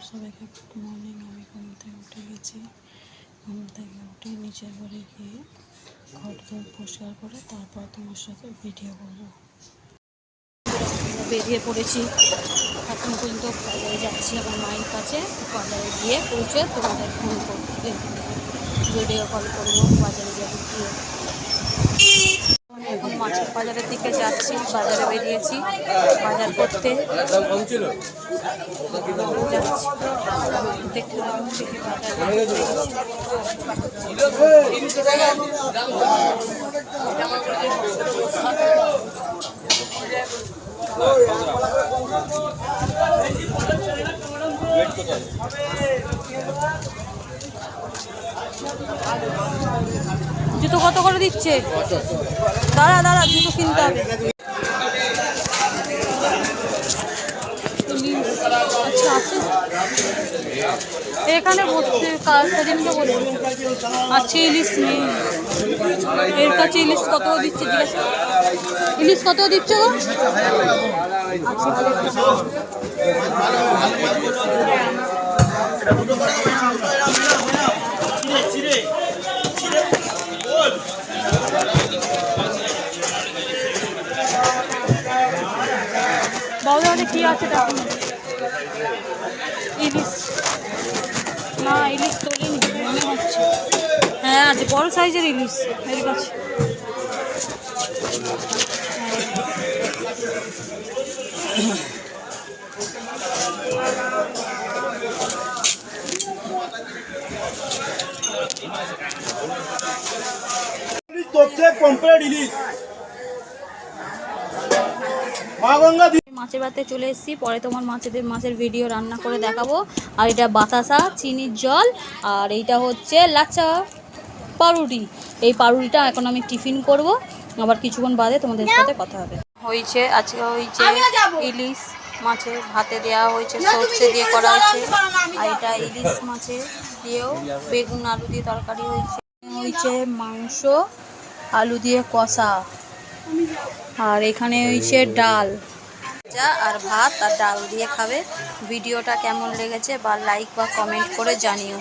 সবাইকে good morning. আমি ঘুম থেকে উঠে গেছি। ঘুম থেকে উঠে নিচের ঘরে গিয়ে ঘর দোর পরিষ্কার করে তারপর তোমার সাথে ভিডিও করবো। বেরিয়ে পড়েছি, এখন পর্যন্ত বাজারে যাচ্ছি আমার মায়ের কাছে। বাজারে গিয়ে পৌঁছে তোমাদের ফোন করতে ভিডিও কল করবো। বাজারে যাবো গিয়ে এখন মাছের বাজারের দিকে যাচ্ছি। বাজারে বেরিয়েছি বাজার করতে যাচ্ছি। দেখতে জুতো কত করে দিচ্ছে? দাঁড়া দাঁড়া, জুতো কিনতে হবে। আচ্ছা আছে এখানে বসতে, সেদিনকে বলবো। আচ্ছা ইলিশ নেই এর কাছে। ইলিশ কত দিচ্ছে জিজ্ঞাসা, ইলিশ কত দিচ্ছ গো? বাউদা কি আছে? ইলিশ না, ইলিশ তোলেনি মনে হচ্ছে। হ্যাঁ আছে, বড় সাইজের ইলিশ এর কাছে। মাছের বাড়িতে চলে এসেছি। পরে তোমার মাছের ভিডিও রান্না করে দেখাবো। আর এটা বাতাসা, চিনির জল, আর এইটা হচ্ছে লাচ্চা পাউরুটি। এই পাউরুটিটা এখন আমি টিফিন করব, আবার কিছুক্ষণ বাদে তোমাদের সাথে কথা হবে। হয়েছে আজকে হয়েছে ইলিশ মাছের ভাতে দেওয়া হয়েছে, সর্ষে দিয়ে করা হয়েছে। আর এটা ইলিশ মাছের দিয়েও বেগুন আলু দিয়ে তরকারি হয়েছে। হয়েছে মাংস আলু দিয়ে কষা। আর এখানে হয়েছে ডাল আর ভাত আর ডাল দিয়ে খাবে। ভিডিওটা কেমন লেগেছে বা লাইক বা কমেন্ট করে জানিও।